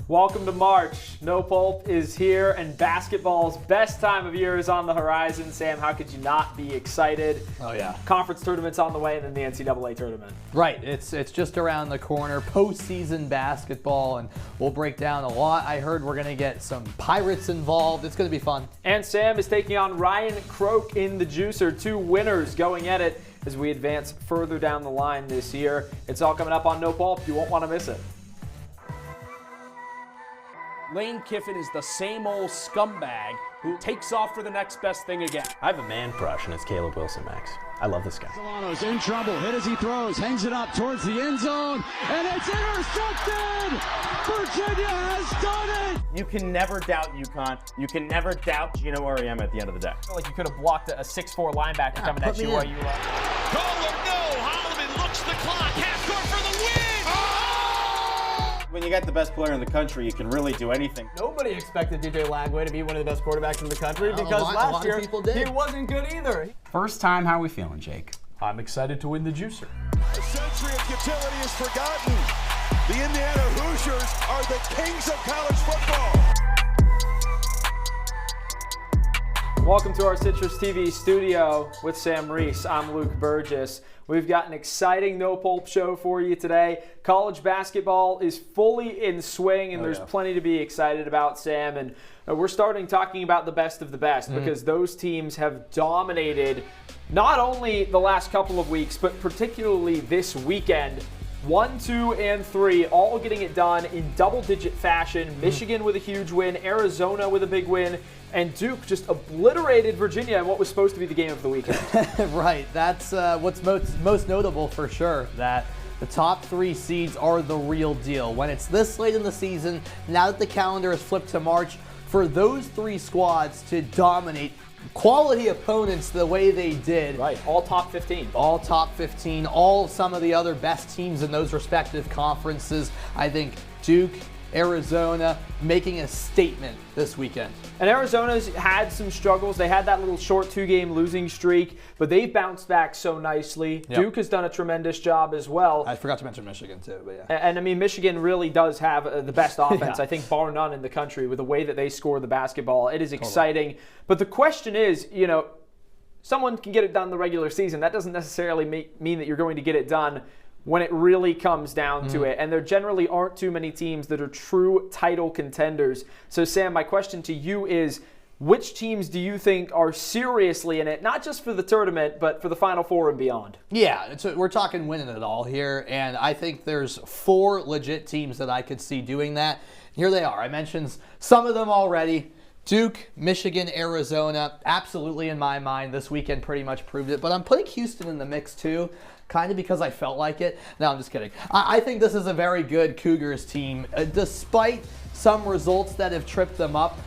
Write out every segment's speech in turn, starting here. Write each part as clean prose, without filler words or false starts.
Welcome to March. No Pulp is here, and basketball's best time of year is on the horizon. Sam, how could you not be excited? Oh, yeah. Conference tournament's on the way, and then the NCAA tournament. Right. It's just around the corner. Postseason basketball, and we'll break down a lot. I heard we're going to get some Pirates involved. It's going to be fun. And Sam is taking on Ryan Croke in the Juicer. Two winners going at it as we advance further down the line this year. It's all coming up on No Pulp. You won't want to miss it. Lane Kiffin is the same old scumbag who takes off for the next best thing again. I have a man crush, and it's Caleb Wilson, Max. I love this guy. Solano's in trouble. Hit as he throws. Hangs it up towards the end zone. And it's intercepted! Virginia has done it! You can never doubt UConn. You can never doubt Gino Auriemma at the end of the day. Like you could have blocked a 6'4" linebacker coming at you while you Goal or no! Holloman looks the clock. Half court for the win! When you got the best player in the country, you can really do anything. Nobody expected DJ Lagway to be one of the best quarterbacks in the country because last year he wasn't good either. First time, how are we feeling, Jake? I'm excited to win the Juicer. A century of futility is forgotten. The Indiana Hoosiers are the kings of college football. Welcome to our CitrusTV studio with Sam Reis. I'm Luke Burgess. We've got an exciting No Pulp show for you today. College basketball is fully in swing, and there's plenty to be excited about, Sam. And we're starting talking about the best of the best because those teams have dominated not only the last couple of weeks, but particularly this weekend. 1, 2, and 3, all getting it done in double-digit fashion. Michigan with a huge win, Arizona with a big win, and Duke just obliterated Virginia in what was supposed to be the game of the weekend. Right. That's what's most notable for sure, that the top 3 seeds are the real deal. When it's this late in the season, now that the calendar is flipped to March, for those 3 squads to dominate quality opponents the way they did. Right, all top 15. All top 15, all some of the other best teams in those respective conferences. I think Duke, Arizona making a statement this weekend. And Arizona's had some struggles. They had that little short 2-game losing streak, but they've bounced back so nicely. Yep. Duke has done a tremendous job as well. I forgot to mention Michigan too, but yeah. And I mean, Michigan really does have the best offense, I think, bar none in the country with the way that they score the basketball. It is exciting. But the question is, someone can get it done in the regular season. That doesn't necessarily mean that you're going to get it done when it really comes down to it. And there generally aren't too many teams that are true title contenders. So, Sam, my question to you is, which teams do you think are seriously in it, not just for the tournament, but for the Final Four and beyond? Yeah, we're talking winning it all here, and I think there's 4 legit teams that I could see doing that. Here they are. I mentioned some of them already. Duke, Michigan, Arizona, absolutely in my mind. This weekend pretty much proved it. But I'm putting Houston in the mix too, kind of because I felt like it. No, I'm just kidding. I think this is a very good Cougars team. Despite some results that have tripped them up,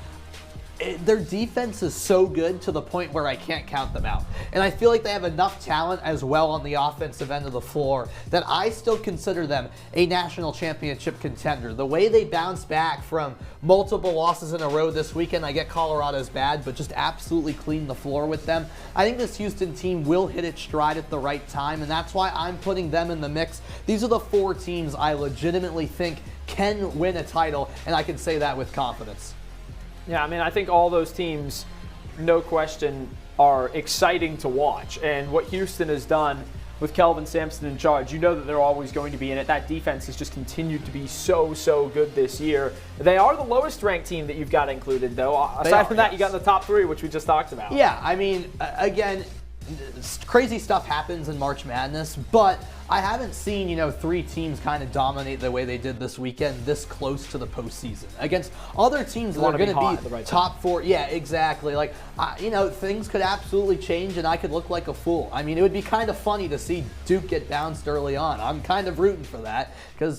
their defense is so good to the point where I can't count them out. And I feel like they have enough talent as well on the offensive end of the floor that I still consider them a national championship contender. The way they bounced back from multiple losses in a row this weekend, I get Colorado's bad, but just absolutely clean the floor with them. I think this Houston team will hit its stride at the right time, and that's why I'm putting them in the mix. These are the 4 teams I legitimately think can win a title, and I can say that with confidence. Yeah, I mean, I think all those teams, no question, are exciting to watch. And what Houston has done with Kelvin Sampson in charge, you know that they're always going to be in it. That defense has just continued to be so good this year. They are the lowest ranked team that you've got included, though. Aside from that, you got in the top 3, which we just talked about. Yeah, I mean, again, crazy stuff happens in March Madness, but I haven't seen, 3 teams kind of dominate the way they did this weekend this close to the postseason against other teams that are going to be top 4. Yeah, exactly. Like, things could absolutely change and I could look like a fool. I mean, it would be kind of funny to see Duke get bounced early on. I'm kind of rooting for that because,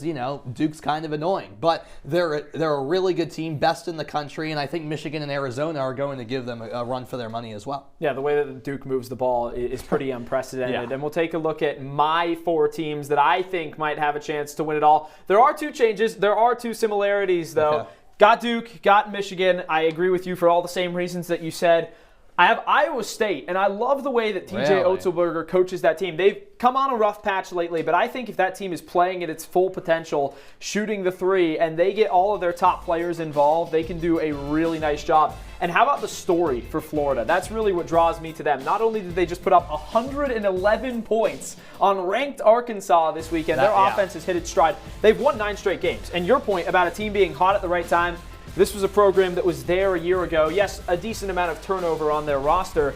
Duke's kind of annoying. But they're a really good team, best in the country, and I think Michigan and Arizona are going to give them a run for their money as well. Yeah, the way that Duke moves the ball is pretty unprecedented. Yeah. And we'll take a look at my 4 teams that I think might have a chance to win it all. There are 2 changes. There are 2 similarities, though. Okay. Got Duke, got Michigan. I agree with you for all the same reasons that you said. I have Iowa State, and I love the way that TJ Really? Otzelberger coaches that team. They've come on a rough patch lately, but I think if that team is playing at its full potential, shooting the three, and they get all of their top players involved, they can do a really nice job. And how about the story for Florida? That's really what draws me to them. Not only did they just put up 111 points on ranked Arkansas this weekend, their offense has hit its stride. They've won 9 straight games. And your point about a team being hot at the right time, this was a program that was there a year ago. Yes, a decent amount of turnover on their roster,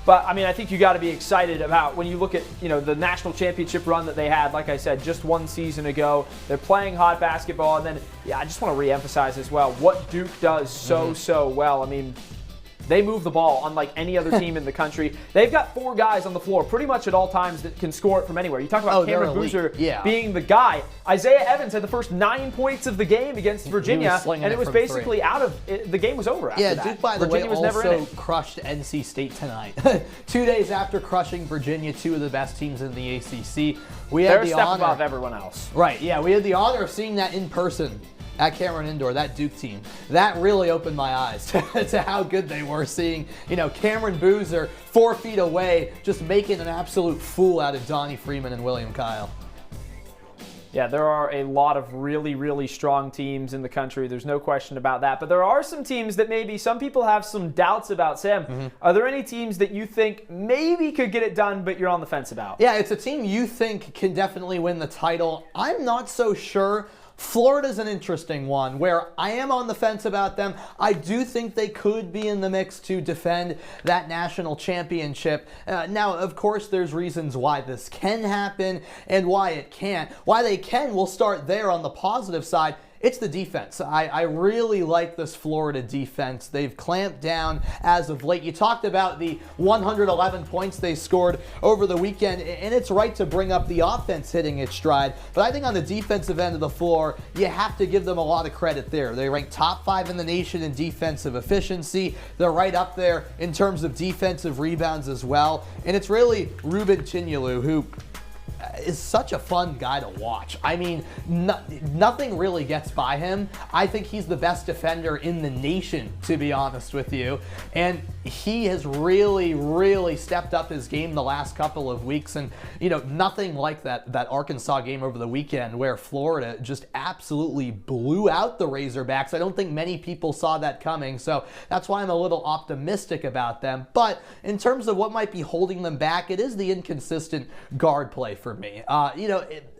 but I mean, I think you got to be excited about when you look at, the national championship run that they had. Like I said, just 1 season ago, they're playing hot basketball, and then I just want to reemphasize as well what Duke does so well. I mean, they move the ball unlike any other team in the country. They've got 4 guys on the floor pretty much at all times that can score it from anywhere. You talk about Cameron Boozer being the guy. Isaiah Evans had the first 9 points of the game against Virginia, and it was basically the game was over after that. Yeah, Duke, by the way, also crushed NC State tonight. 2 days after crushing Virginia, 2 of the best teams in the ACC. They're a step above everyone else. Right, yeah. We had the honor of seeing that in person at Cameron Indoor, that Duke team. That really opened my eyes to how good they were, seeing, Cameron Boozer 4 feet away just making an absolute fool out of Donnie Freeman and William Kyle. Yeah, there are a lot of really, really strong teams in the country. There's no question about that. But there are some teams that maybe some people have some doubts about. Sam, are there any teams that you think maybe could get it done, but you're on the fence about? Yeah, it's a team you think can definitely win the title. I'm not so sure. Florida's an interesting one where I am on the fence about them. I do think they could be in the mix to defend that national championship. Now, of course, there's reasons why this can happen and why it can't. Why they can, we'll start there on the positive side. It's the defense. I really like this Florida defense. They've clamped down as of late. You talked about the 111 points they scored over the weekend, and it's right to bring up the offense hitting its stride. But I think on the defensive end of the floor, you have to give them a lot of credit there. They rank top 5 in the nation in defensive efficiency. They're right up there in terms of defensive rebounds as well. And it's really Ruben Chinyelu, who is such a fun guy to watch. I mean, nothing really gets by him. I think he's the best defender in the nation, to be honest with you. And he has really, really stepped up his game the last couple of weeks. And, nothing like that Arkansas game over the weekend where Florida just absolutely blew out the Razorbacks. I don't think many people saw that coming. So that's why I'm a little optimistic about them. But in terms of what might be holding them back, it is the inconsistent guard play for me.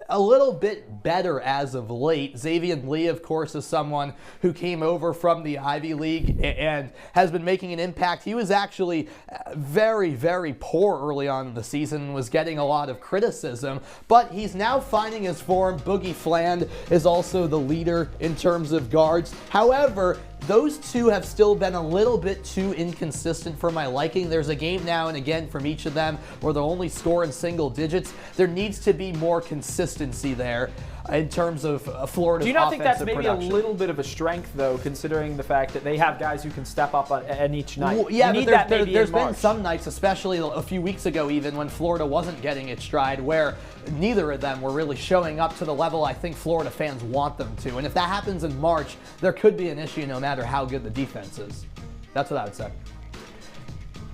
A little bit better as of late. Xavier Lee, of course, is someone who came over from the Ivy League and has been making an impact. He was actually very, very poor early on in the season and was getting a lot of criticism, but he's now finding his form. Boogie Fland is also the leader in terms of guards. However, those two have still been a little bit too inconsistent for my liking. There's a game now and again from each of them where they'll only score in single digits. There needs to be more consistency there in terms of Florida's offensive production. Do you not think that's maybe a little bit of a strength, though, considering the fact that they have guys who can step up on each night? Well, yeah, but there's been some nights, especially a few weeks ago even, when Florida wasn't getting its stride, where neither of them were really showing up to the level I think Florida fans want them to. And if that happens in March, there could be an issue no matter how good the defense is. That's what I would say.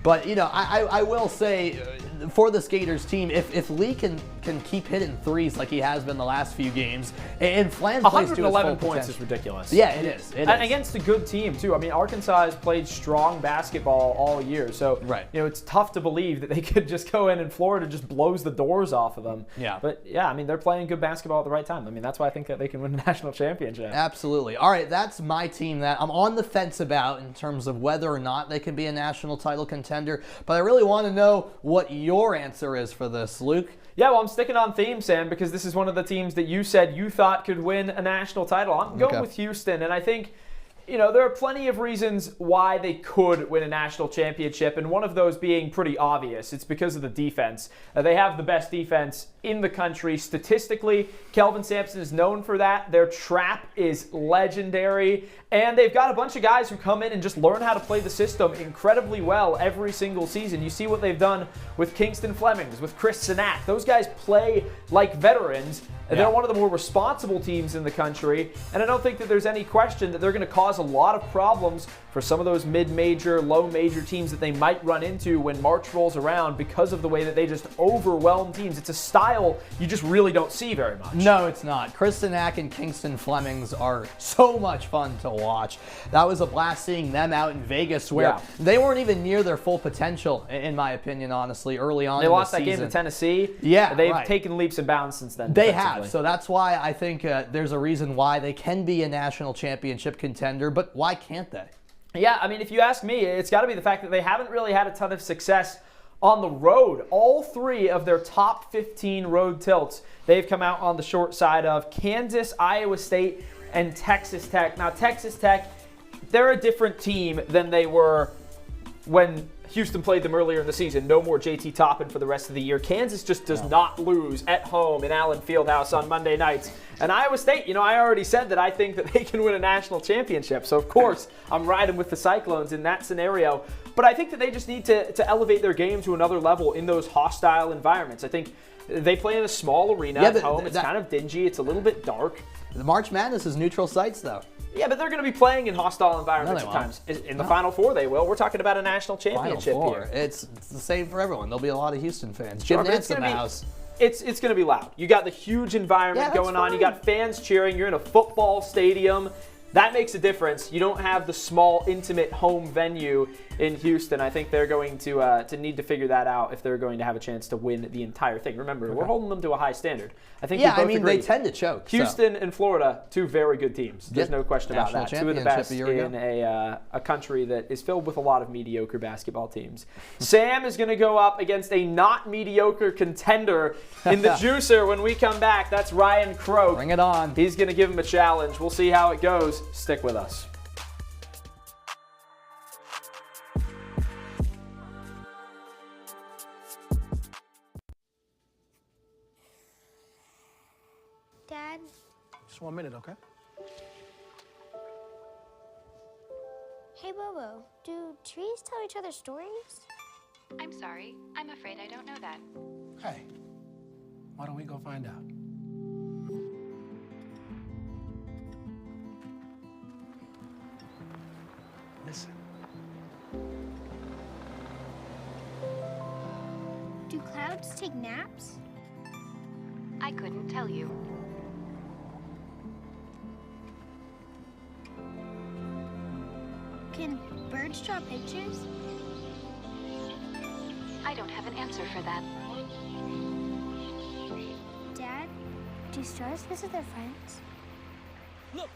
But, I will say, for the Skaters team, if Lee can keep hitting threes like he has been the last few games, and Flan plays to his full 111 points potential. is ridiculous. Yeah, it is. And against a good team, too. I mean, Arkansas has played strong basketball all year, so it's tough to believe that they could just go in and Florida just blows the doors off of them. Yeah. But, I mean, they're playing good basketball at the right time. I mean, that's why I think that they can win a national championship. Absolutely. All right, that's my team that I'm on the fence about in terms of whether or not they can be a national title contender, but I really want to know what your answer is for this, Luke. Yeah, well, I'm sticking on theme, Sam, because this is one of the teams that you said you thought could win a national title. I'm going with Houston, and I think, there are plenty of reasons why they could win a national championship, and one of those being pretty obvious. It's because of the defense. They have the best defense in the country. Statistically, Kelvin Sampson is known for that. Their trap is legendary. And they've got a bunch of guys who come in and just learn how to play the system incredibly well every single season. You see what they've done with Kingston Flemings, with Chris Sinak. Those guys play like veterans. And they're one of the more responsible teams in the country. And I don't think that there's any question that they're going to cause a lot of problems for some of those mid-major, low-major teams that they might run into when March rolls around because of the way that they just overwhelm teams. It's a style you just really don't see very much. No, it's not. Chris Sinak and Kingston Flemings are so much fun to watch. That was a blast seeing them out in Vegas where they weren't even near their full potential, in my opinion, honestly, early on in the season. They lost that game to Tennessee. Yeah, they've taken leaps and bounds since then. They have. So that's why I think there's a reason why they can be a national championship contender, but why can't they? Yeah, I mean, if you ask me, it's got to be the fact that they haven't really had a ton of success on the road. All 3 of their top 15 road tilts, they've come out on the short side of Kansas, Iowa State, and Texas Tech. Now, Texas Tech, they're a different team than they were when Houston played them earlier in the season. No more JT Toppin for the rest of the year. Kansas just does not lose at home in Allen Fieldhouse on Monday nights. And Iowa State, you know, I already said that I think that they can win a national championship. So, of course, I'm riding with the Cyclones in that scenario. But I think that they just need to elevate their game to another level in those hostile environments. I think they play in a small arena at home. It's kind of dingy. It's a little bit dark. The March Madness is neutral sites, though. Yeah, but they're going to be playing in hostile environments at times. In the Final Four, they will. We're talking about a national championship here. It's the same for everyone. There'll be a lot of Houston fans. Jim Nantz in the house. It's going to be loud. You got the huge environment going on. You got fans cheering. You're in a football stadium. That makes a difference. You don't have the small, intimate home venue in Houston. I think they're going to need to figure that out if they're going to have a chance to win the entire thing. Remember, we're holding them to a high standard. I think we both agree. They tend to choke. Houston and Florida, 2 very good teams. There's no question about that. 2 of the best in a country that is filled with a lot of mediocre basketball teams. Sam is going to go up against a not mediocre contender in the juicer when we come back. That's Ryan Croke. Bring it on. He's going to give him a challenge. We'll see how it goes. Stick with us. Dad? Just 1 minute, okay? Hey, Bobo, do trees tell each other stories? I'm sorry. I'm afraid I don't know that. Hey, why don't we go find out? Listen. Do clouds take naps? I couldn't tell you. Can birds draw pictures? I don't have an answer for that. Dad, do stars visit their friends? Look!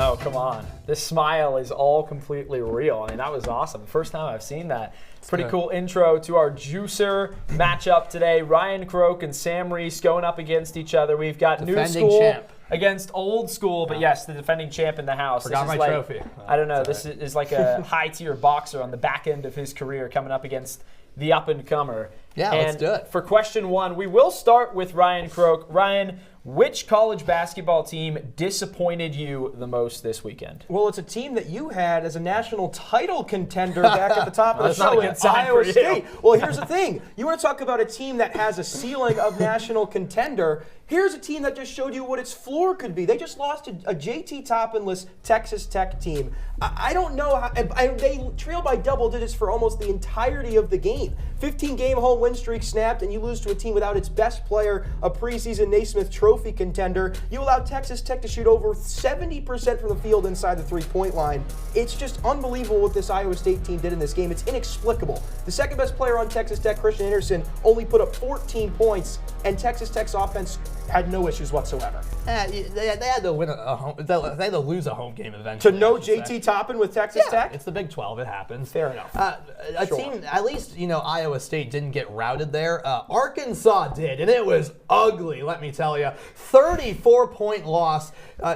Oh, come on. This smile is all completely real. I mean, that was awesome. First time I've seen that. Pretty cool intro to our juicer matchup today. Ryan Croke and Sam Reis going up against each other. We've got new school against old school, but yes, the defending champ in the house. Forgot my trophy. I don't know. This is like a high-tier boxer on the back end of his career coming up against the up-and-comer. Yeah, let's do it. For question 1, we will start with Ryan Croke. Ryan, which college basketball team disappointed you the most this weekend? Well, it's a team that you had as a national title contender back at the top of the show in sign Iowa for State. Well, here's the thing. You want to talk about a team that has a ceiling of national contender. Here's a team that just showed you what its floor could be. They just lost a JT Toppin-less Texas Tech team. I don't know how. They trailed by double digits for almost the entirety of the game. 15-game home win streak snapped, and you lose to a team without its best player, a preseason Naismith Trophy contender. You allowed Texas Tech to shoot over 70% from the field inside the three-point line. It's just unbelievable what this Iowa State team did in this game. It's inexplicable. The second-best player on Texas Tech, Christian Anderson, only put up 14 points, and Texas Tech's offense had no issues whatsoever. They had to win a home. They had to lose a home game eventually. To no JT Toppin with Texas Tech? It's the Big 12. It happens. Fair enough. A team, at least, Iowa State didn't get routed there. Arkansas did, and it was ugly, let me tell you. 34-point loss.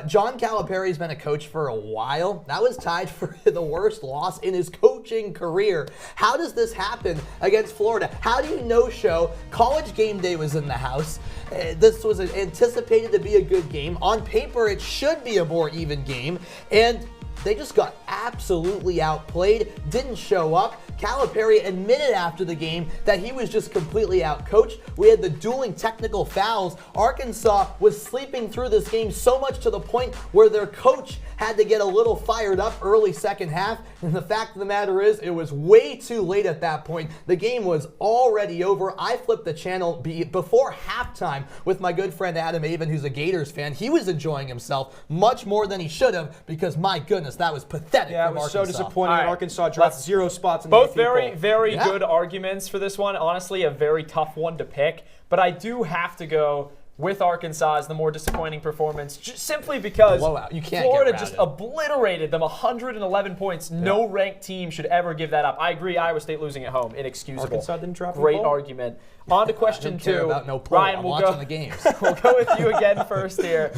John Calipari's been a coach for a while. That was tied for the worst loss in his coaching career. How does this happen against Florida? How do you no-show? College game day was in the house. This was anticipated to be a good game. On paper, it should be a more even game. And they just got absolutely outplayed, didn't show up. Calipari admitted after the game that he was just completely outcoached. We had the dueling technical fouls. Arkansas was sleeping through this game so much to the point where their coach had to get a little fired up early second half. And the fact of the matter is, it was way too late at that point. The game was already over. I flipped the channel before halftime with my good friend Adam Avon, who's a Gators fan. He was enjoying himself much more than he should have because, my goodness, that was pathetic. Yeah, it was Arkansas. so disappointing. Right. Arkansas dropped 0 spots in both the very, very good arguments for this one. Honestly, a very tough one to pick. But I do have to go with Arkansas as the more disappointing performance, just simply because Florida just obliterated them, 111 points. Yeah. No ranked team should ever give that up. I agree, Iowa State losing at home, inexcusable. Arkansas didn't drop Great argument. On to question 2. Ryan, we'll go, the games. We'll go with you again first here.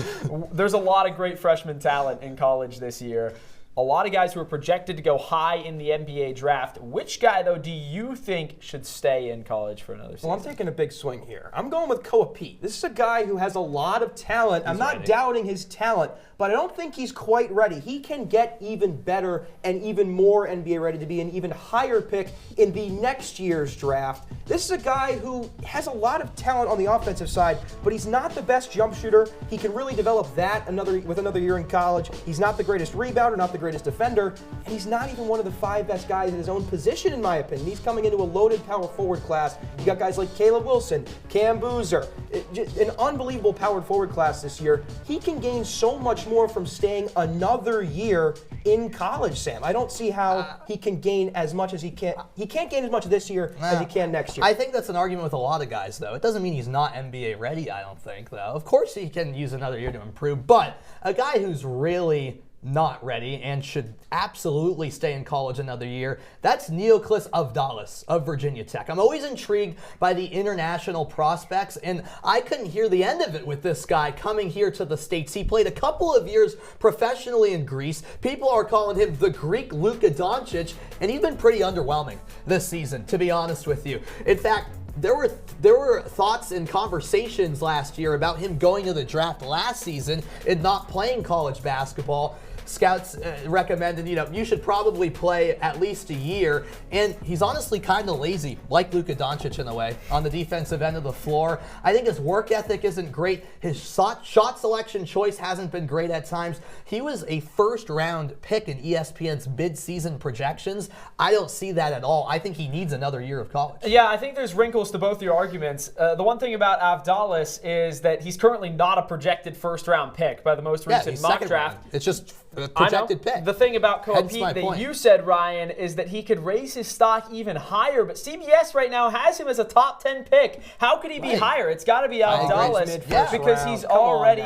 There's a lot of great freshman talent in college this year. A lot of guys who are projected to go high in the NBA draft. Which guy, though, do you think should stay in college for another season? Well, I'm taking a big swing here. I'm going with Koa Pete. This is a guy who has a lot of talent. I'm not doubting his talent, but I don't think he's quite ready. He can get even better and even more NBA ready to be an even higher pick in the next year's draft. This is a guy who has a lot of talent on the offensive side, but he's not the best jump shooter. He can really develop that with another year in college. He's not the greatest rebounder, not the greatest defender, and he's not even one of the 5 best guys in his own position, in my opinion. He's coming into a loaded power forward class. You got guys like Caleb Wilson, Cam Boozer, an unbelievable power forward class this year. He can gain so much more from staying another year in college, Sam. I don't see how he can gain as much as he can. He can't gain as much this year as he can next year. I think that's an argument with a lot of guys, though. It doesn't mean he's not NBA ready, I don't think, though. Of course he can use another year to improve, but a guy who's really not ready and should absolutely stay in college another year, that's Neoclis Avdalis of Virginia Tech. I'm always intrigued by the international prospects, and I couldn't hear the end of it with this guy coming here to the States. He played a couple of years professionally in Greece. People are calling him the Greek Luka Doncic, and he's been pretty underwhelming this season, to be honest with you. In fact, there were thoughts and conversations last year about him going to the draft last season and not playing college basketball. Scouts recommended, you should probably play at least a year. And he's honestly kind of lazy, like Luka Doncic in a way, on the defensive end of the floor. I think his work ethic isn't great. His shot selection choice hasn't been great at times. He was a first-round pick in ESPN's mid-season projections. I don't see that at all. I think he needs another year of college. Yeah, I think there's wrinkles to both your arguments. The one thing about Avdalis is that he's currently not a projected first-round pick by the most recent mock draft. It's just a projected pick. The thing about Koa Pete that you said, Ryan, is that he could raise his stock even higher, but CBS right now has him as a top 10 pick. How could he be higher? It's got to be Avdalis because he's already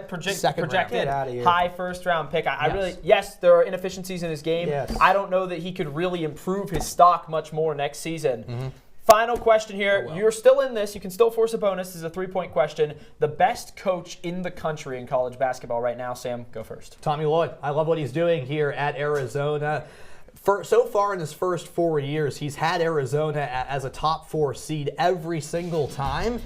projected high first-round pick. I really, yes, there are inefficiencies in his game. Yes. I don't know that he could really improve his stock much more next season. Mm-hmm. Final question here. You're still in this. You can still force a bonus. This is a 3-point question. The best coach in the country in college basketball right now. Sam, go first. Tommy Lloyd. I love what he's doing here at Arizona. So far in his first 4 years, he's had Arizona as a top 4 seed every single time.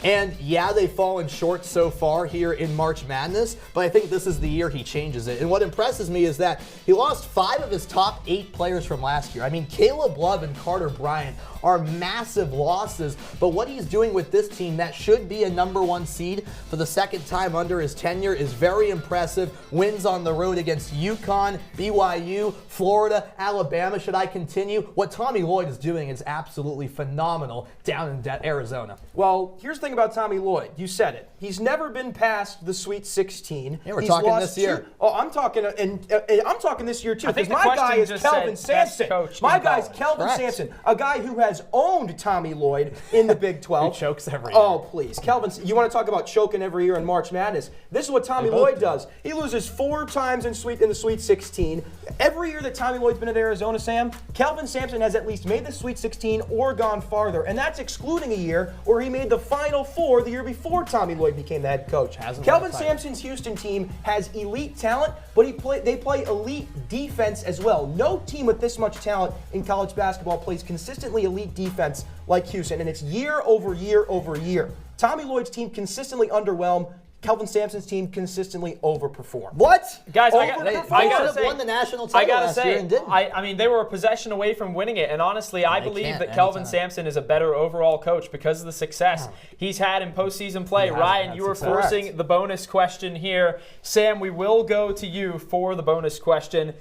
And yeah, they've fallen short so far here in March Madness, but I think this is the year he changes it. And what impresses me is that he lost 5 of his top 8 players from last year. I mean, Caleb Love and Carter Bryant are massive losses, but what he's doing with this team that should be a #1 seed for the second time under his tenure is very impressive. Wins on the road against UConn, BYU, Florida, Alabama. Should I continue? What Tommy Lloyd is doing is absolutely phenomenal down in Arizona. Well, here's the thing thing about Tommy Lloyd. You said it. He's never been past the Sweet 16. Yeah, we're He's talking lost this year. I'm talking, and I'm talking this year too. I think Because the my guy question is just Kelvin said best Sampson. coach My in guy's college. Kelvin Correct. Sampson, a guy who has owned Tommy Lloyd in the Big 12. Who chokes every year. Oh, please. Kelvin, you want to talk about choking every year in March Madness? This is what Tommy Lloyd does. He loses 4 times in the Sweet 16. Every year that Tommy Lloyd's been at Arizona, Sam, Kelvin Sampson has at least made the Sweet 16 or gone farther. And that's excluding a year where he made the Final Four the year before Tommy Lloyd became the head coach. Kelvin Sampson's Houston team has elite talent, but they play elite defense as well. No team with this much talent in college basketball plays consistently elite defense like Houston, and it's year over year over year. Tommy Lloyd's team consistently underwhelmed. Kelvin Sampson's team consistently overperformed. What? Guys, I They gotta should have say, won the national title last year and didn't. I mean, they were a possession away from winning it, and honestly, I believe can't that Kelvin anytime. Sampson is a better overall coach because of the success he's had in postseason play. Ryan, you were forcing the bonus question here. Sam, we will go to you for the bonus question.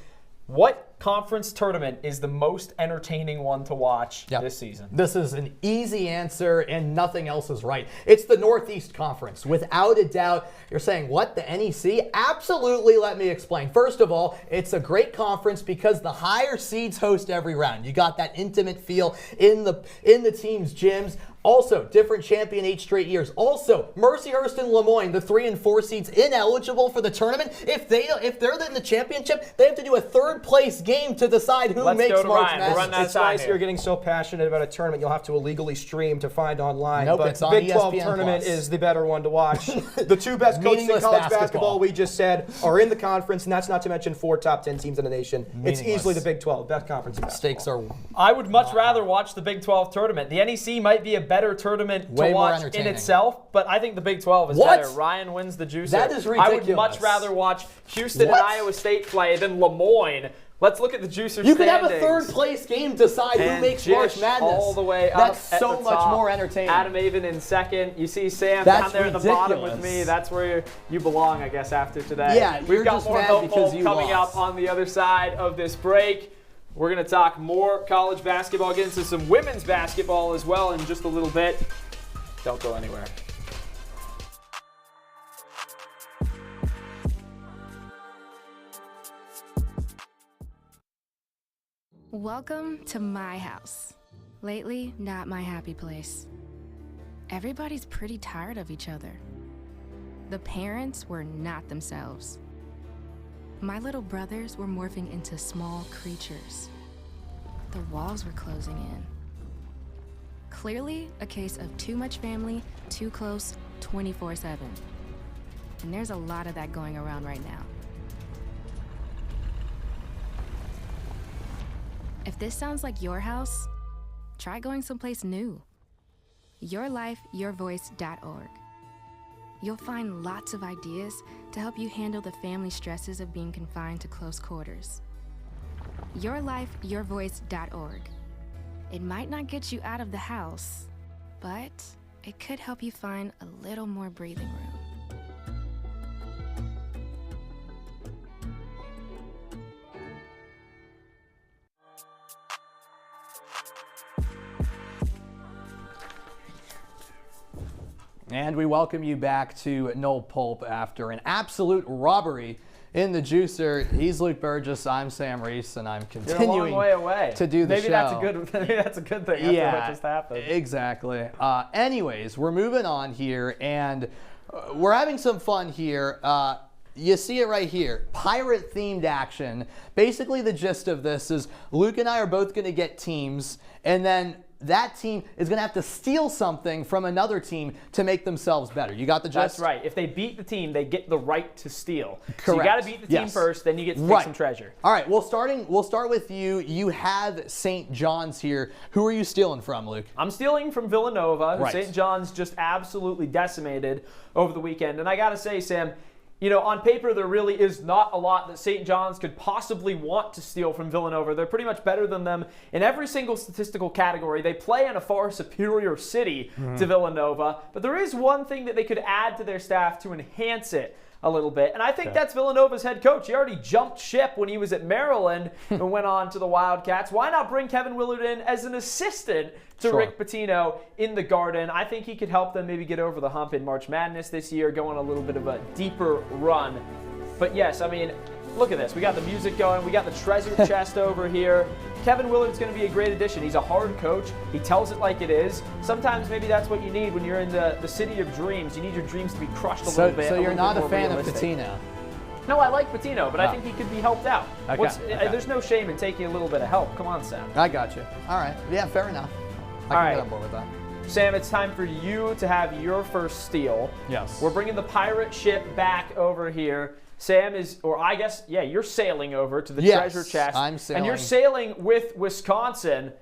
What conference tournament is the most entertaining one to watch this season? This is an easy answer, and nothing else is right. It's the Northeast Conference. Without a doubt, you're saying, what, the NEC? Absolutely, let me explain. First of all, it's a great conference because the higher seeds host every round. You got that intimate feel in the team's gyms. Also, different champion 8 straight years. Also, Mercyhurst and Lemoyne, the 3 and 4 seeds, ineligible for the tournament. If they're in the championship, they have to do a third-place game to decide who Let's makes go to March Ryan. We'll run Madness. that It's time nice here. you're getting so passionate about a tournament you'll have to illegally stream to find online. Nope, but it's the on Big 12 ESPN+. tournament is the better one to watch. The 2 best coaches in Meaningless college basketball. basketball we just said are in the conference, and that's not to mention 4 top 10 teams in the nation. It's Meaningless. easily the Big 12, best conference in basketball. Stakes are I would much rather watch the Big 12 tournament. The NEC might be a better tournament Way to more watch in entertaining. itself, but I think the Big 12 is What? better. Ryan wins the juicer. That is I would ridiculous. much rather watch Houston What? and Iowa State play than Lemoyne. Let's look at the juicer You could standings. have a third-place game decide who And makes March Jish Madness. all the way up. That's at so the much top. more entertaining. Adam Avon in second. You see Sam That's down there at the bottom with ridiculous. me. That's where you belong, I guess, after today. Yeah, We've you're got just more mad Pulp because you coming lost. up on the other side of this break. We're going to talk more college basketball, get into some women's basketball as well in just a little bit. Don't go anywhere. Welcome to my house. Lately, not my happy place. Everybody's pretty tired of each other. The parents were not themselves. My little brothers were morphing into small creatures. The walls were closing in. Clearly, a case of too much family, too close, 24/7. And there's a lot of that going around right now. If this sounds like your house, try going someplace new. YourLifeYourVoice.org. You'll find lots of ideas to help you handle the family stresses of being confined to close quarters. YourLifeYourVoice.org. It might not get you out of the house, but it could help you find a little more breathing room. And we welcome you back to No Pulp after an absolute robbery in the juicer. He's Luke Burgess. I'm Sam Reis, and I'm continuing You're a long way away. to do the maybe show. Maybe that's a good thing after what just happened. Exactly. Anyways, we're moving on here, and we're having some fun here. You see it right here, pirate-themed action. Basically, the gist of this is Luke and I are both going to get teams, and then that team is going to have to steal something from another team to make themselves better. You got the gist? That's right. If they beat the team, they get the right to steal. Correct. So you got to beat the team Yes. first, then you get to pick some treasure. All right, we'll start with you. You have St. John's here. Who are you stealing from, Luke? I'm stealing from Villanova, who Right. St. John's just absolutely decimated over the weekend. And I got to say, Sam, you know, on paper, there really is not a lot that St. John's could possibly want to steal from Villanova. They're pretty much better than them in every single statistical category. They play in a far superior city to Villanova, but there is one thing that they could add to their staff to enhance it. a little bit. And I think that's Villanova's head coach. He already jumped ship when he was at Maryland and went on to the Wildcats. Why not bring Kevin Willard in as an assistant to Rick Pitino in the Garden? I think he could help them maybe get over the hump in March Madness this year, go on a little bit of a deeper run. But yes, I mean, look at this. We got the music going. We got the treasure chest over here. Kevin Willard's going to be a great addition. He's a hard coach. He tells it like it is. Sometimes maybe that's what you need when you're in the city of dreams. You need your dreams to be crushed a little bit. So you're not a fan of Pitino? No, I like Pitino, but I think he could be helped out. Okay. There's no shame in taking a little bit of help. Come on, Sam. I got you. All right. Yeah, fair enough. I can get on board with that. Sam, it's time for you to have your first steal. Yes. We're bringing the pirate ship back over here. Sam is, or I guess, yeah, you're sailing over to the treasure chest. I'm sailing. And you're sailing with Wisconsin.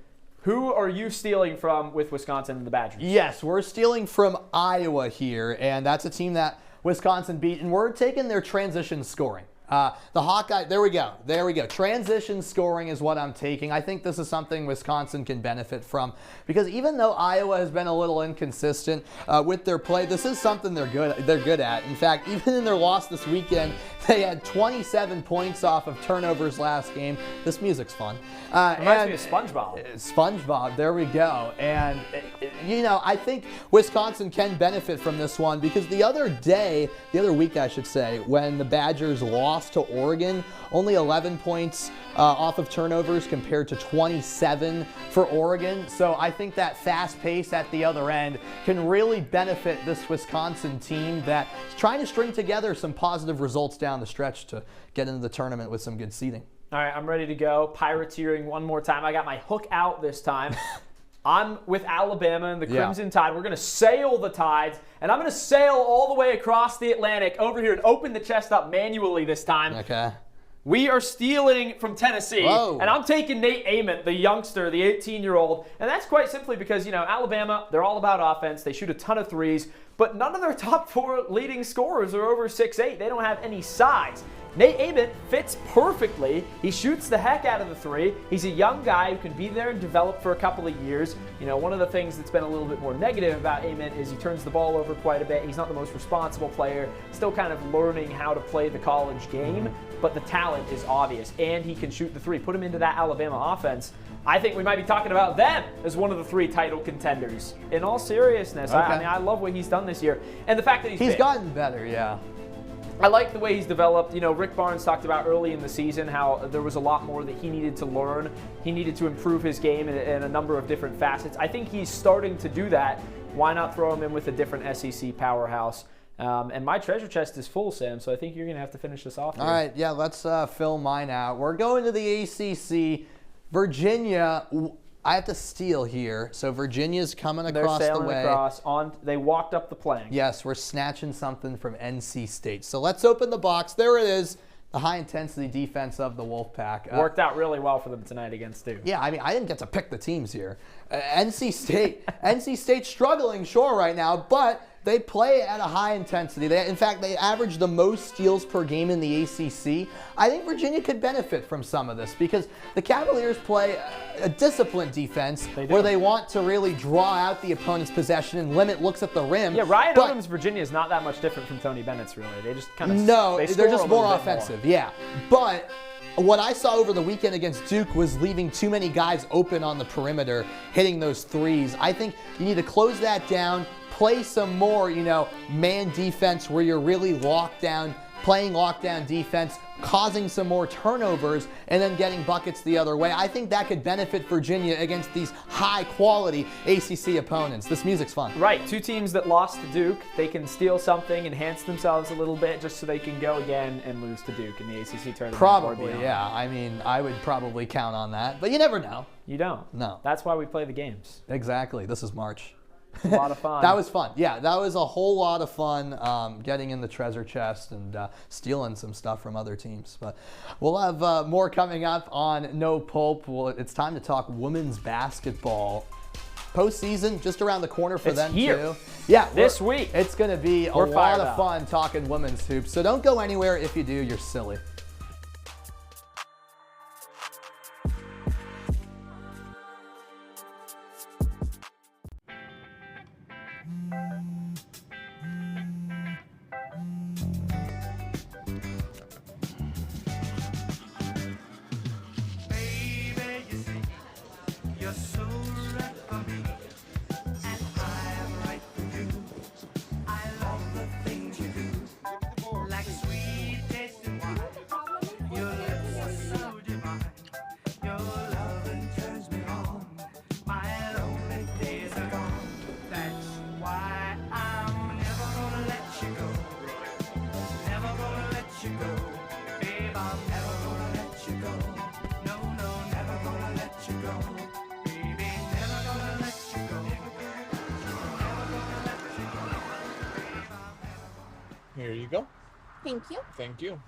Who are you stealing from with Wisconsin and the Badgers? Yes, we're stealing from Iowa here, and that's a team that Wisconsin beat, and we're taking their transition scoring. The Hawkeye, there we go. Transition scoring is what I'm taking. I think this is something Wisconsin can benefit from because even though Iowa has been a little inconsistent with their play, this is something they're good at. In fact, even in their loss this weekend, they had 27 points off of turnovers last game. This music's fun. Reminds me of SpongeBob. SpongeBob, there we go. And, I think Wisconsin can benefit from this one because the other week, I should say, when the Badgers lost to Oregon, only 11 points off of turnovers compared to 27 for Oregon. So I think that fast pace at the other end can really benefit this Wisconsin team that's trying to string together some positive results down the stretch to get into the tournament with some good seeding. All right, I'm ready to go. Pirateering one more time. I got my hook out this time. I'm with Alabama and the Crimson Tide. We're going to sail the tides, and I'm going to sail all the way across the Atlantic over here and open the chest up manually this time. Okay. We are stealing from Tennessee, and I'm taking Nate Ament, the youngster, the 18-year-old, and that's quite simply because, Alabama, they're all about offense. They shoot a ton of threes, but none of their top 4 leading scorers are over 6'8". They don't have any size. Nate Ament fits perfectly. He shoots the heck out of the three. He's a young guy who can be there and develop for a couple of years. One of the things that's been a little bit more negative about Ament is he turns the ball over quite a bit. He's not the most responsible player, still kind of learning how to play the college game, but the talent is obvious, and he can shoot the three. Put him into that Alabama offense. I think we might be talking about them as one of the 3 title contenders. In all seriousness, I love what he's done this year. And the fact that he's gotten better, yeah. I like the way he's developed. Rick Barnes talked about early in the season how there was a lot more that he needed to learn. He needed to improve his game in a number of different facets. I think he's starting to do that. Why not throw him in with a different SEC powerhouse? And my treasure chest is full, Sam, so I think you're going to have to finish this off here. All right, yeah, let's fill mine out. We're going to the ACC. Virginia, I have to steal here. So Virginia's coming across the way. They're sailing across. They walked up the plank. Yes, we're snatching something from NC State. So let's open the box. There it is. The high-intensity defense of the Wolfpack. Worked out really well for them tonight against Duke. Yeah, I didn't get to pick the teams here. NC State's struggling, sure, right now, but they play at a high intensity. In fact, they average the most steals per game in the ACC. I think Virginia could benefit from some of this because the Cavaliers play a disciplined defense where they want to really draw out the opponent's possession and limit looks at the rim. Yeah, Ryan Odom's Virginia is not that much different from Tony Bennett's, really. They just kind of they're just more offensive. Yeah, but what I saw over the weekend against Duke was leaving too many guys open on the perimeter, hitting those threes. I think you need to close that down, play some more, man defense where you're really locked down, playing lockdown defense, causing some more turnovers, and then getting buckets the other way. I think that could benefit Virginia against these high-quality ACC opponents. This music's fun. Right. 2 teams that lost to Duke. They can steal something, enhance themselves a little bit, just so they can go again and lose to Duke in the ACC tournament. Probably, yeah. I would probably count on that, but you never know. You don't. No. That's why we play the games. Exactly. This is March. A lot of fun. That was fun. Yeah, that was a whole lot of fun getting in the treasure chest and stealing some stuff from other teams. But we'll have more coming up on No Pulp. It's time to talk women's basketball. Postseason just around the corner for them too. Yeah, this week. It's going to be a lot of fun talking women's hoops. So don't go anywhere. If you do, you're silly. Here you go. Thank you. Thank you.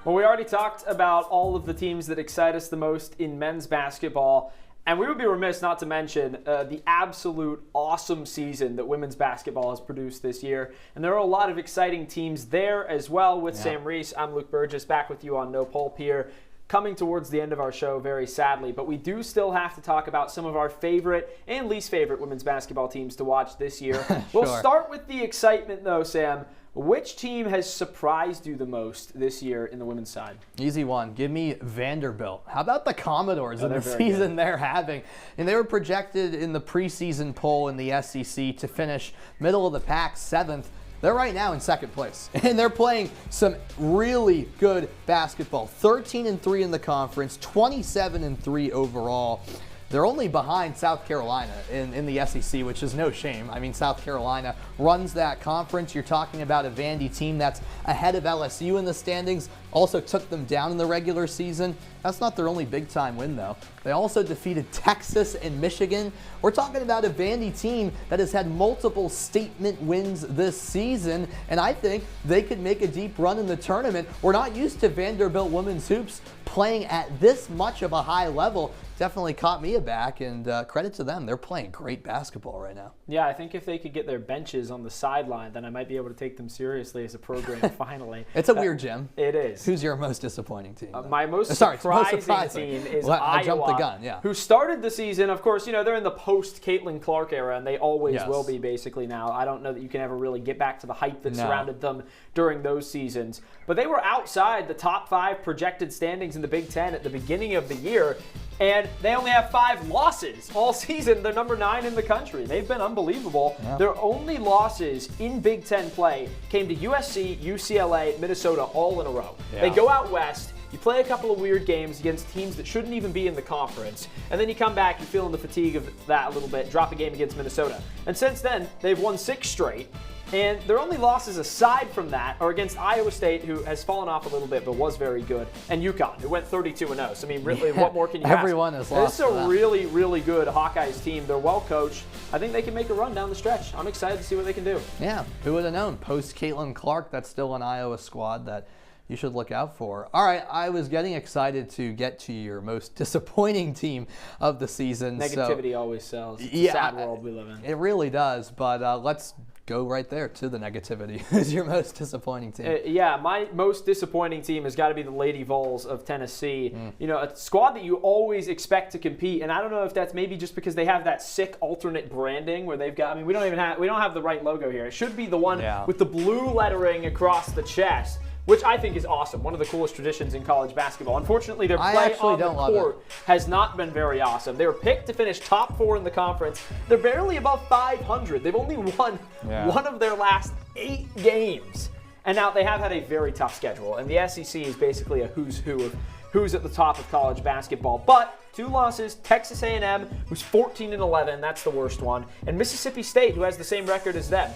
Well, we already talked about all of the teams that excite us the most in men's basketball, and we would be remiss not to mention the absolute awesome season that women's basketball has produced this year. And there are a lot of exciting teams there as well with Sam Reis. I'm Luke Burgess, back with you on No Pulp here, coming towards the end of our show very sadly, but we do still have to talk about some of our favorite and least favorite women's basketball teams to watch this year. We'll start with the excitement though, Sam. Which team has surprised you the most this year in the women's side? Easy one. Give me Vanderbilt. How about the Commodores and the season they're having? And they were projected in the preseason poll in the SEC to finish middle of the pack, 7th. They're right now in 2nd place, and they're playing some really good basketball. 13-3 in the conference, 27-3 overall. They're only behind South Carolina in the SEC, which is no shame. I mean, South Carolina runs that conference. You're talking about a Vandy team that's ahead of LSU in the standings, also took them down in the regular season. That's not their only big-time win, though. They also defeated Texas and Michigan. We're talking about a Vandy team that has had multiple statement wins this season, and I think they could make a deep run in the tournament. We're not used to Vanderbilt women's hoops playing at this much of a high level. Definitely caught me aback, and credit to them. They're playing great basketball right now. Yeah, I think if they could get their benches on the sideline, then I might be able to take them seriously as a program finally. It's a weird gym. It is. Who's your most disappointing team? My most surprising team is Iowa, I jumped the gun, who started the season, of course, you know, they're in the post-Caitlin Clark era, and they always will be basically now. I don't know that you can ever really get back to the hype that surrounded them during those seasons. But they were outside the top 5 projected standings in the Big Ten at the beginning of the year, and they only have 5 losses all season. They're number 9 in the country. They've been unbelievable. Yeah. Their only losses in Big Ten play came to USC, UCLA, Minnesota, all in a row. Yeah. They go out west. You play a couple of weird games against teams that shouldn't even be in the conference, and then you come back, you're feeling the fatigue of that a little bit, drop a game against Minnesota. And since then, they've won 6 straight. And their only losses aside from that are against Iowa State, who has fallen off a little bit but was very good, and UConn, who went 32-0. So, I mean, really, what more can you ask? Everyone has lost. This is a really, really good Hawkeyes team. They're well coached. I think they can make a run down the stretch. I'm excited to see what they can do. Yeah, who would have known? Post-Caitlin Clark, that's still an Iowa squad that you should look out for. All right, I was getting excited to get to your most disappointing team of the season. Negativity always sells. It's a sad world we live in. It really does, but let's go right there to the negativity. Who's your most disappointing team? Yeah, my most disappointing team has got to be the Lady Vols of Tennessee. You know, a squad that you always expect to compete, and I don't know if that's maybe just because they have that sick alternate branding where they've got. I mean, we don't have the right logo here. It should be the one with the blue lettering across the chest, which I think is awesome. One of the coolest traditions in college basketball. Unfortunately, their play on the court has not been very awesome. They were picked to finish top 4 in the conference. They're barely above 500. They've only won one of their last 8 games. And now they have had a very tough schedule. And the SEC is basically a who's who of who's at the top of college basketball. But 2 losses, Texas A&M, who's 14-11, that's the worst one, and Mississippi State, who has the same record as them.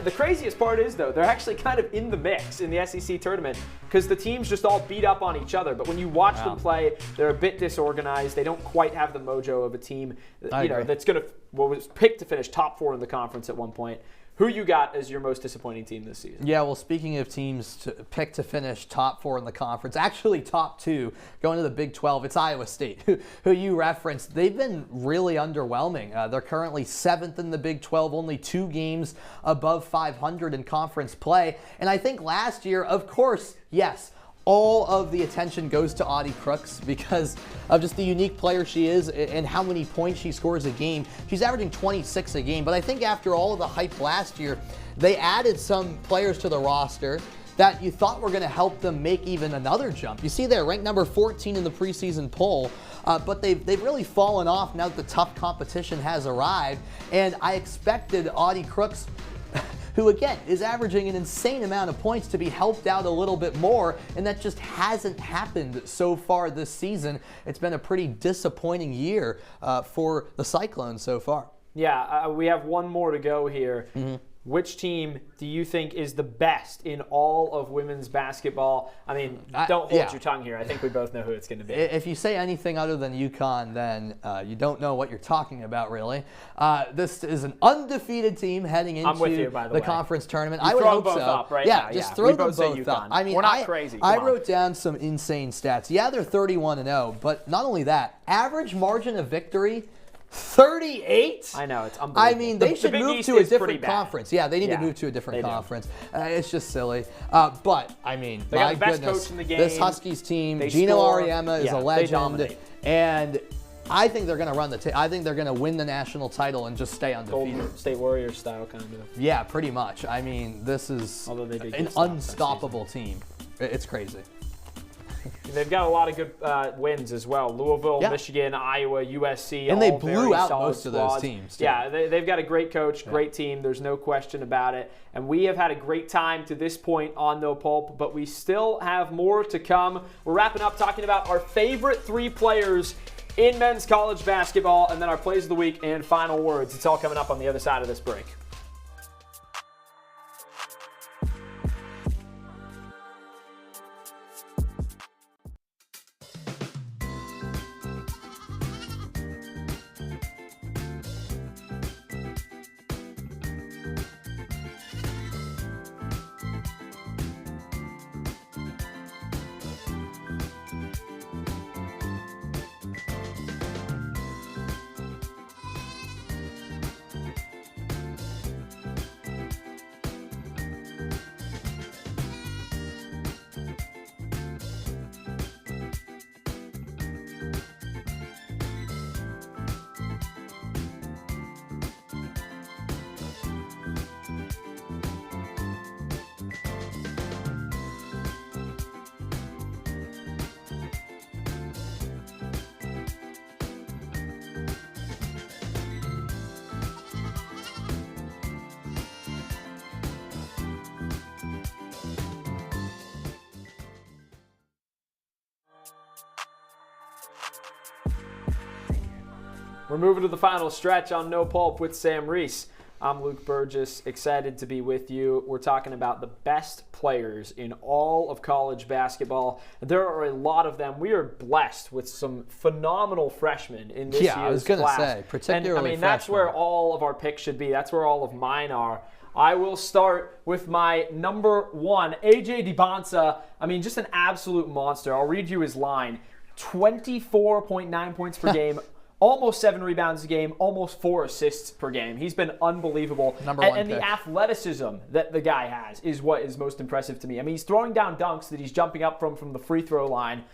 The craziest part is, though, they're actually kind of in the mix in the SEC tournament because the teams just all beat up on each other. But when you watch them play, they're a bit disorganized. They don't quite have the mojo of a team, that's going to was picked to finish top 4 in the conference at one point. Who you got as your most disappointing team this season? Yeah, well, speaking of teams picked to finish top 4 in the conference, actually top 2 going to the Big 12, it's Iowa State, who you referenced. They've been really underwhelming. They're currently 7th in the Big 12, only 2 games above 500 in conference play. And I think last year, of course, yes, all of the attention goes to Audie Crooks because of just the unique player she is and how many points she scores a game. She's averaging 26 a game, but I think after all of the hype last year, they added some players to the roster that you thought were going to help them make even another jump. You see they're ranked number 14 in the preseason poll, but they've really fallen off now that the tough competition has arrived, and I expected Audie Crooks, who again is averaging an insane amount of points, to be helped out a little bit more, and that just hasn't happened so far this season. It's been a pretty disappointing year for the Cyclones so far. Yeah, we have one more to go here. which team do you think is the best in all of women's basketball? I mean, don't hold your tongue here. I think we both know who it's going to be. If you say anything other than UConn, then you don't know what you're talking about, really. This is an undefeated team heading into the conference tournament. I would hope so. Up, right? Yeah, just throw them both up. I mean, we're not crazy. I wrote down some insane stats. Yeah, they're 31-0, but not only that, average margin of victory, 38? I know, it's unbelievable. I mean, they should move to a different conference. Yeah, they need to move to a different conference. It's just silly. But, I mean, they got the best coach in the game. This Huskies team, Gino Auriemma is a legend. And I think they're going to run I think they're going to win the national title and just stay undefeated. Golden State Warriors style, kind of. Yeah, pretty much. I mean, this is an unstoppable team. It's crazy. They've got a lot of good wins as well. Louisville, Michigan, Iowa, USC. And they blew out most of those teams, too. Yeah, they've got a great coach, great team. There's no question about it. And we have had a great time to this point on No Pulp, but we still have more to come. We're wrapping up talking about our favorite 3 players in men's college basketball, and then our plays of the week and final words. It's all coming up on the other side of this break. We're moving to the final stretch on No Pulp with Sam Reis. I'm Luke Burgess, excited to be with you. We're talking about the best players in all of college basketball. There are a lot of them. We are blessed with some phenomenal freshmen in this year's class. Yeah, I was going to say, particularly and, I mean, that's where all of our picks should be. That's where all of mine are. I will start with my number 1, AJ DiBonsa. I mean, just an absolute monster. I'll read you his line. 24.9 points per game. Almost 7 rebounds a game, almost 4 assists per game. He's been unbelievable. Number 1 and the athleticism that the guy has is what is most impressive to me. I mean, he's throwing down dunks that he's jumping up from the free throw line.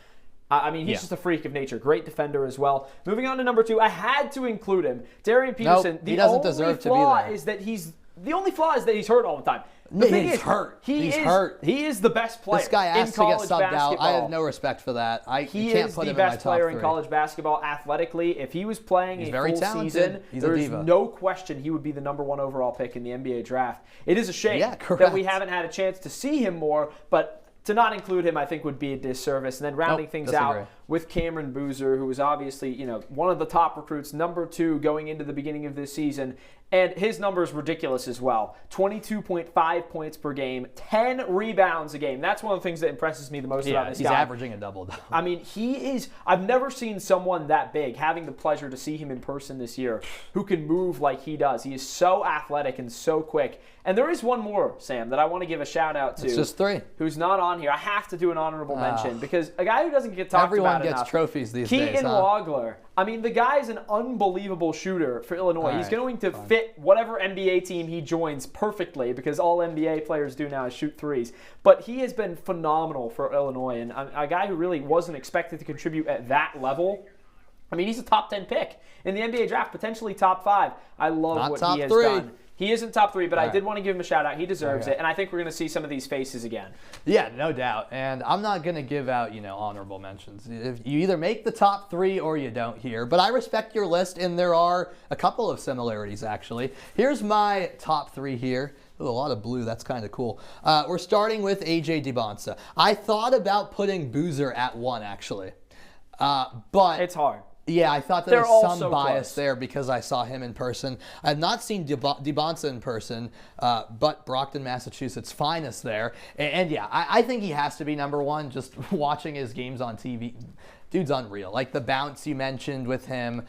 I mean, he's just a freak of nature. Great defender as well. Moving on to number 2, I had to include him. Darian Peterson. Nope, he doesn't deserve to be there. The only flaw is that he's hurt all the time. He's hurt. He's hurt. He is the best player. This guy asked in to get college subbed basketball. out. I have no respect for that. He is the best player in college basketball athletically. If he was playing a full season, there's no question he would be the number 1 overall pick in the NBA draft. It is a shame that we haven't had a chance to see him more, but to not include him, I think, would be a disservice. And then rounding things out with Cameron Boozer, who was obviously, one of the top recruits, number 2 going into the beginning of this season. And his number is ridiculous as well. 22.5 points per game, 10 rebounds a game. That's one of the things that impresses me the most about this guy. He's averaging a double-double. I mean, I've never seen someone that big, having the pleasure to see him in person this year, who can move like he does. He is so athletic and so quick. And there is one more, Sam, that I want to give a shout-out to. It's just 3. Who's not on here. I have to do an honorable mention because a guy who doesn't get talked about enough. Everyone gets trophies these days, Keaton Wagler. I mean, the guy is an unbelievable shooter for Illinois. He's going to fit whatever NBA team he joins perfectly because all NBA players do now is shoot threes. But he has been phenomenal for Illinois, and a guy who really wasn't expected to contribute at that level. I mean, he's a top 10 pick in the NBA draft, potentially top 5. I love what he has done. He isn't top 3, but I did want to give him a shout out. He deserves it, and I think we're going to see some of these faces again. Yeah, no doubt. And I'm not going to give out, honorable mentions. If you either make the top 3 or you don't here. But I respect your list, and there are a couple of similarities, actually. Here's my top 3 here. Ooh, a lot of blue. That's kind of cool. We're starting with AJ DiBonsa. I thought about putting Boozer at 1, actually. But it's hard. Yeah, I thought there was some bias there because I saw him in person. I have not seen DeBonsa in person, but Brockton, Massachusetts' finest there. And yeah, I think he has to be number one. Just watching his games on TV, dude's unreal. Like the bounce you mentioned with him,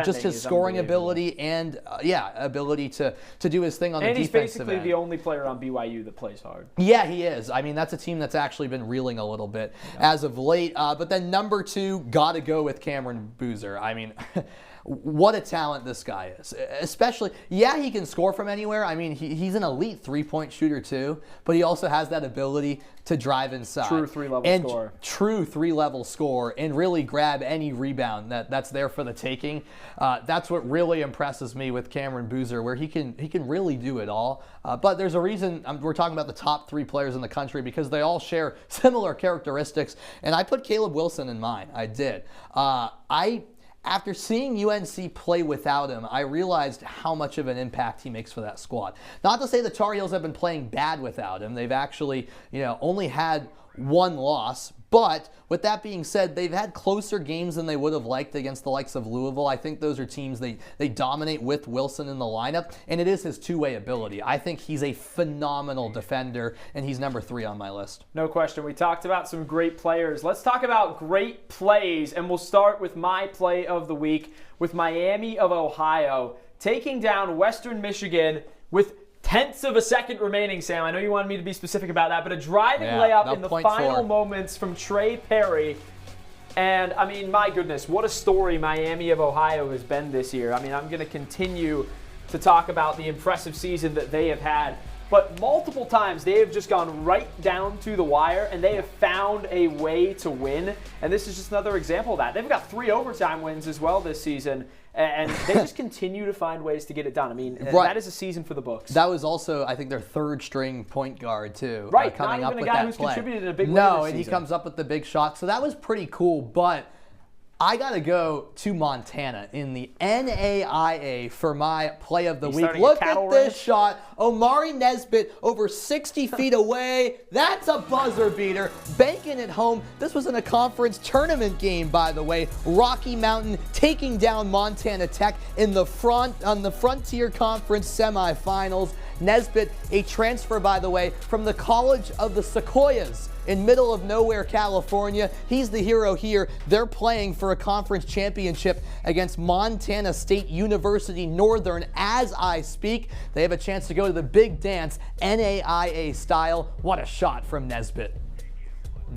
just his scoring ability and ability to do his thing on the defensive end. And he's basically the only player on BYU that plays hard. Yeah, he is. I mean, that's a team that's actually been reeling a little bit as of late. But then number two, got to go with Cameron Boozer. I mean, what a talent this guy is. Especially, he can score from anywhere. I mean, he's an elite three-point shooter too, but he also has that ability to drive inside. True three-level score. True three-level score and really grab any rebound that's there for the taking. That's what really impresses me with Cameron Boozer, where he can really do it all. But there's a reason we're talking about the top three players in the country, because they all share similar characteristics. And I put Caleb Wilson in mine. I did. After seeing UNC play without him, I realized how much of an impact he makes for that squad. Not to say the Tar Heels have been playing bad without him. They've actually, only had one loss. But with that being said, they've had closer games than they would have liked against the likes of Louisville. I think those are teams they dominate with Wilson in the lineup, and it is his two-way ability. I think he's a phenomenal defender, and he's number 3 on my list. No question. We talked about some great players. Let's talk about great plays, and we'll start with my play of the week with Miami of Ohio taking down Western Michigan with tenths of a second remaining, Sam. I know you wanted me to be specific about that, but a driving layup in the final moments from Parry. And, I mean, my goodness, what a story Miami of Ohio has been this year. I mean, I'm going to continue to talk about the impressive season that they have had. But multiple times they have just gone right down to the wire, and they have found a way to win. And this is just another example of that. They've got 3 overtime wins as well this season. And they just continue to find ways to get it done. I mean, that is a season for the books. That was also, I think, their 3rd string point guard, too. Right, coming not up even with a guy that who's play. contributed in a big way No, this and he season. comes up with the big shot. So that was pretty cool. But I got to go to Montana in the NAIA for my play of the week. Look at this shot. Omari Nesbitt over 60 feet away. That's a buzzer beater. Banking it home. This was in a conference tournament game, by the way. Rocky Mountain taking down Montana Tech on the Frontier Conference semifinals. Nesbitt, a transfer, by the way, from the College of the Sequoias in middle of nowhere, California. He's the hero here. They're playing for a conference championship against Montana State University Northern as I speak. They have a chance to go to the big dance, NAIA style. What a shot from Nesbitt.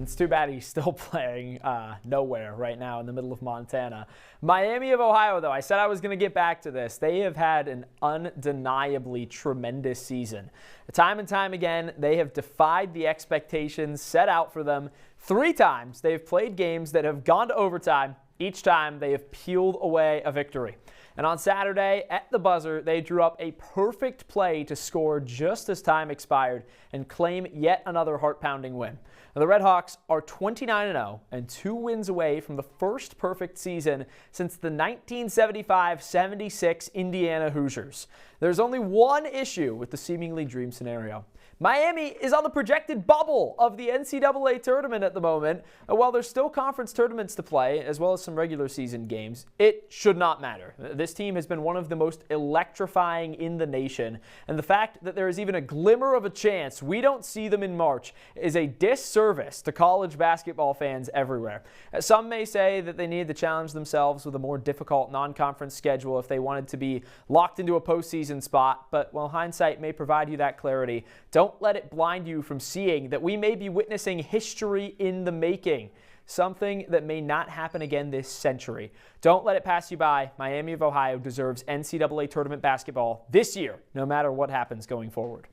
It's too bad he's still playing nowhere right now in the middle of Montana. Miami of Ohio, though, I said I was going to get back to this. They have had an undeniably tremendous season. Time and time again, they have defied the expectations set out for them. 3 times they've played games that have gone to overtime. Each time they have peeled away a victory. And on Saturday, at the buzzer, they drew up a perfect play to score just as time expired and claim yet another heart-pounding win. Now, the Red Hawks are 29-0 and 2 wins away from the first perfect season since the 1975-76 Indiana Hoosiers. There's only one issue with the seemingly dream scenario. Miami is on the projected bubble of the NCAA tournament at the moment. And while there's still conference tournaments to play, as well as some regular season games, it should not matter. This team has been one of the most electrifying in the nation. And the fact that there is even a glimmer of a chance we don't see them in March is a disservice to college basketball fans everywhere. Some may say that they needed to challenge themselves with a more difficult non-conference schedule if they wanted to be locked into a postseason spot. But while hindsight may provide you that clarity, don't let it blind you from seeing that we may be witnessing history in the making, something that may not happen again this century. Don't let it pass you by. Miami of Ohio deserves NCAA tournament basketball this year, no matter what happens going forward.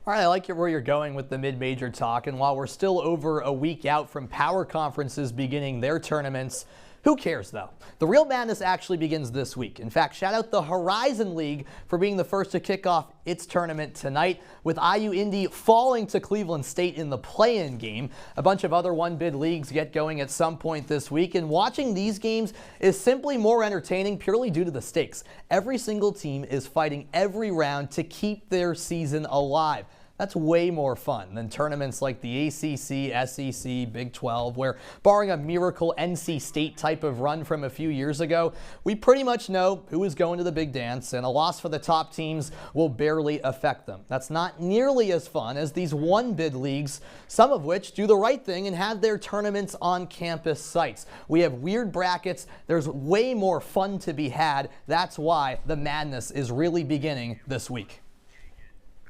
All right, I like where you're going with the mid-major talk, and while we're still over a week out from power conferences beginning their tournaments, who cares, though? The real madness actually begins this week. In fact, shout out the Horizon League for being the first to kick off its tournament tonight, with IU Indy falling to Cleveland State in the play-in game. A bunch of other one-bid leagues get going at some point this week, and watching these games is simply more entertaining purely due to the stakes. Every single team is fighting every round to keep their season alive. That's way more fun than tournaments like the ACC, SEC, Big 12, where barring a miracle NC State type of run from a few years ago, we pretty much know who is going to the big dance, and a loss for the top teams will barely affect them. That's not nearly as fun as these one-bid leagues, some of which do the right thing and have their tournaments on campus sites. We have weird brackets. There's way more fun to be had. That's why the madness is really beginning this week.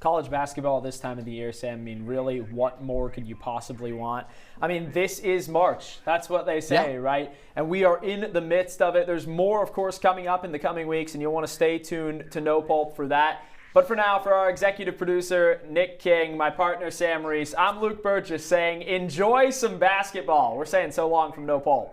College basketball this time of the year, Sam, I mean, really, what more could you possibly want? I mean, this is March. That's what they say, right? And we are in the midst of it. There's more, of course, coming up in the coming weeks, and you'll want to stay tuned to No Pulp for that. But for now, for our executive producer, Nick King, my partner, Sam Reis, I'm Luke Burgess saying enjoy some basketball. We're saying so long from No Pulp.